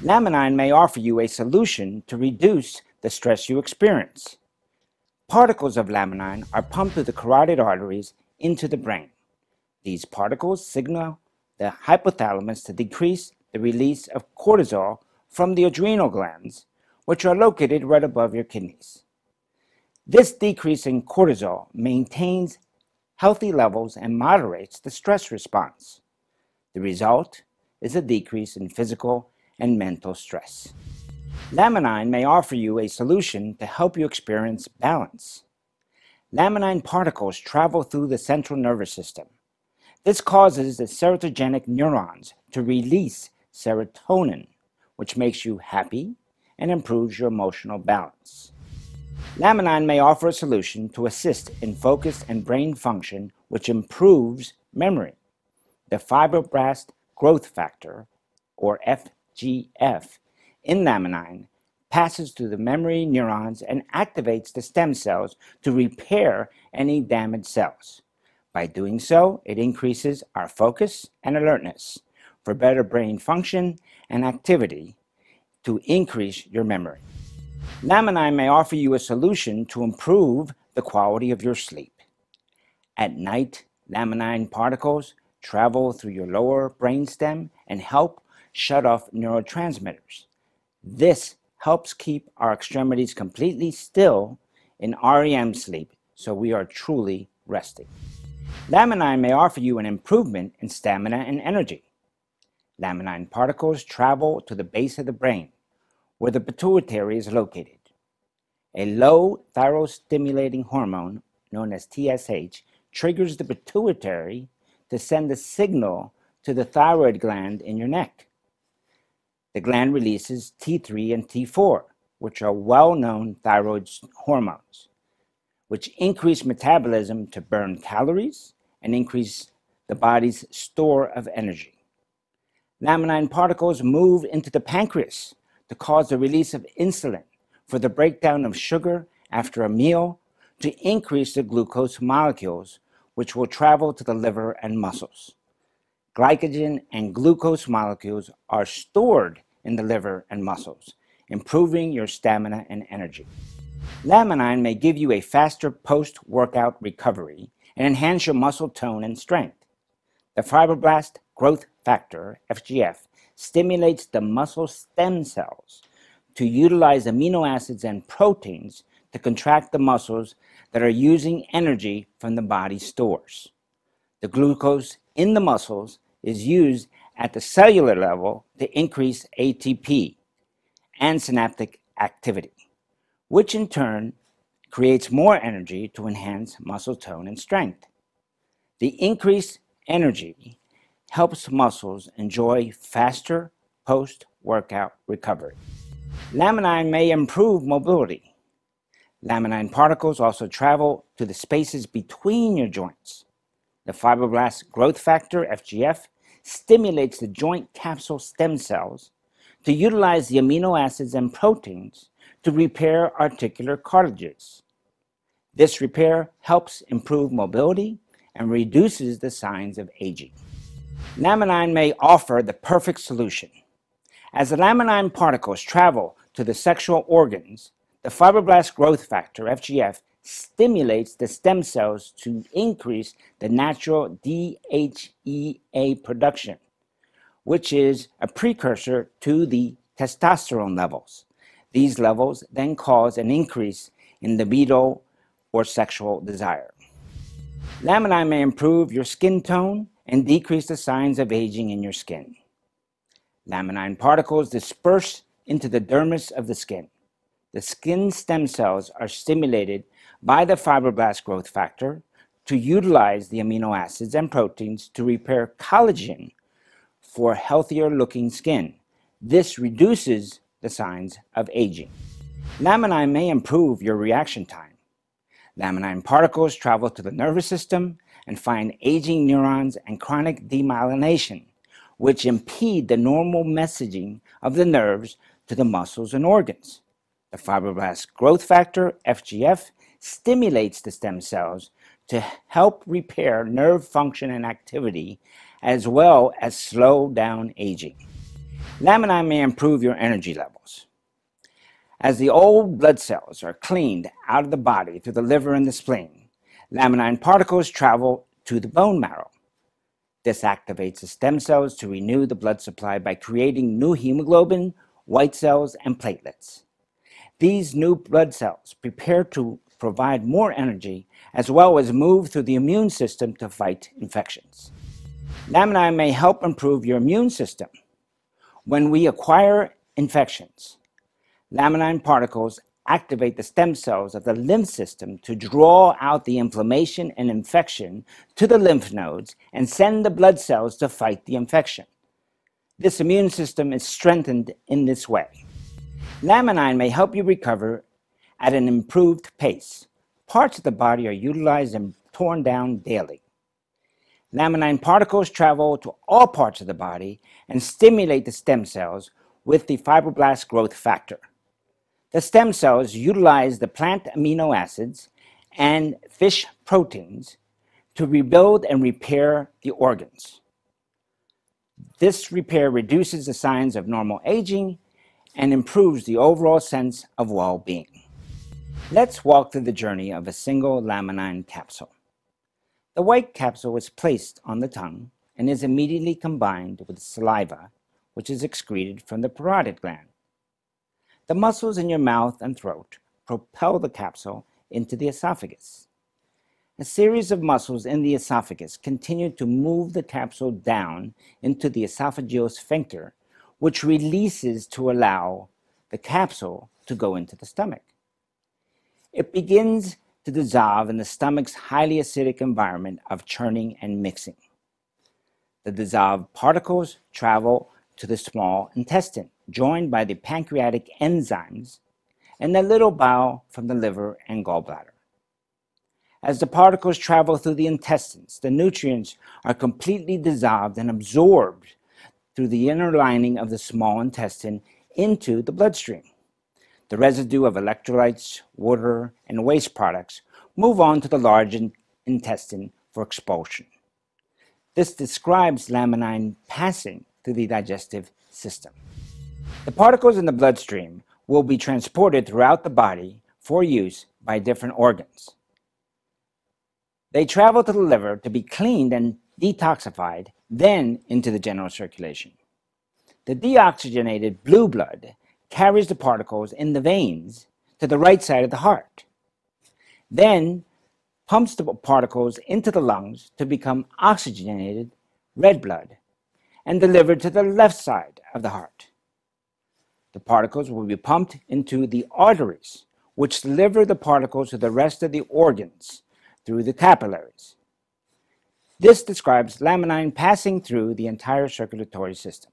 Laminin may offer you a solution to reduce the stress you experience. Particles of laminin are pumped through the carotid arteries into the brain. These particles signal the hypothalamus to decrease the release of cortisol from the adrenal glands, which are located right above your kidneys. This decrease in cortisol maintains healthy levels and moderates the stress response. The result is a decrease in physical and mental stress. Laminin may offer you a solution to help you experience balance. Laminin particles travel through the central nervous system. This causes the serotogenic neurons to release serotonin, which makes you happy and improves your emotional balance. Laminin may offer a solution to assist in focus and brain function, which improves memory. The fibroblast growth factor, or FGF, in laminin passes through the memory neurons and activates the stem cells to repair any damaged cells. By doing so, it increases our focus and alertness for better brain function and activity to increase your memory. Laminin may offer you a solution to improve the quality of your sleep. At night, laminin particles travel through your lower brainstem and help shut off neurotransmitters. This helps keep our extremities completely still in REM sleep, so we are truly resting. Laminin may offer you an improvement in stamina and energy. Laminin particles travel to the base of the brain, where the pituitary is located. A low thyroid-stimulating hormone, known as TSH, triggers the pituitary to send a signal to the thyroid gland in your neck. The gland releases T3 and T4, which are well-known thyroid hormones, which increase metabolism to burn calories and increase the body's store of energy. Laminin particles move into the pancreas to cause the release of insulin for the breakdown of sugar after a meal to increase the glucose molecules, which will travel to the liver and muscles. Glycogen and glucose molecules are stored in the liver and muscles, improving your stamina and energy. Laminin may give you a faster post-workout recovery and enhance your muscle tone and strength. The fibroblast growth factor, FGF, stimulates the muscle stem cells to utilize amino acids and proteins to contract the muscles that are using energy from the body's stores. The glucose in the muscles is used at the cellular level to increase ATP and synaptic activity, which in turn creates more energy to enhance muscle tone and strength. The increased energy helps muscles enjoy faster post-workout recovery. Laminin may improve mobility. Laminin particles also travel to the spaces between your joints. The fibroblast growth factor, FGF, stimulates the joint capsule stem cells to utilize the amino acids and proteins to repair articular cartilages. This repair helps improve mobility and reduces the signs of aging. Laminin may offer the perfect solution. As the laminin particles travel to the sexual organs, the fibroblast growth factor, FGF, stimulates the stem cells to increase the natural DHEA production, which is a precursor to the testosterone levels. These levels then cause an increase in libido or sexual desire. Laminin may improve your skin tone and decrease the signs of aging in your skin. Laminin particles disperse into the dermis of the skin. The skin stem cells are stimulated by the fibroblast growth factor to utilize the amino acids and proteins to repair collagen for healthier looking skin. This reduces the signs of aging. Laminin may improve your reaction time. Laminin particles travel to the nervous system and find aging neurons and chronic demyelination, which impede the normal messaging of the nerves to the muscles and organs. The fibroblast growth factor, FGF, stimulates the stem cells to help repair nerve function and activity, as well as slow down aging. Laminin may improve your energy levels. As the old blood cells are cleaned out of the body through the liver and the spleen, laminin particles travel to the bone marrow. This activates the stem cells to renew the blood supply by creating new hemoglobin, white cells, and platelets. These new blood cells prepare to provide more energy as well as move through the immune system to fight infections. Laminin may help improve your immune system. When we acquire infections, laminin particles activate the stem cells of the lymph system to draw out the inflammation and infection to the lymph nodes and send the blood cells to fight the infection. This immune system is strengthened in this way. Laminin may help you recover at an improved pace. Parts of the body are utilized and torn down daily. Laminin particles travel to all parts of the body and stimulate the stem cells with the fibroblast growth factor. The stem cells utilize the plant amino acids and fish proteins to rebuild and repair the organs. This repair reduces the signs of normal aging and improves the overall sense of well-being. Let's walk through the journey of a single laminin capsule. The white capsule is placed on the tongue and is immediately combined with saliva, which is excreted from the parotid gland. The muscles in your mouth and throat propel the capsule into the esophagus. A series of muscles in the esophagus continue to move the capsule down into the esophageal sphincter, which releases to allow the capsule to go into the stomach. It begins to dissolve in the stomach's highly acidic environment of churning and mixing. The dissolved particles travel to the small intestine, joined by the pancreatic enzymes, and the little bowel from the liver and gallbladder. As the particles travel through the intestines, the nutrients are completely dissolved and absorbed through the inner lining of the small intestine into the bloodstream. The residue of electrolytes, water, and waste products move on to the large intestine for expulsion. This describes laminin passing through the digestive system. The particles in the bloodstream will be transported throughout the body for use by different organs. They travel to the liver to be cleaned and detoxified, then into the general circulation. The deoxygenated blue blood carries the particles in the veins to the right side of the heart, then pumps the particles into the lungs to become oxygenated red blood and delivered to the left side of the heart. The particles will be pumped into the arteries, which deliver the particles to the rest of the organs through the capillaries. This describes laminin passing through the entire circulatory system.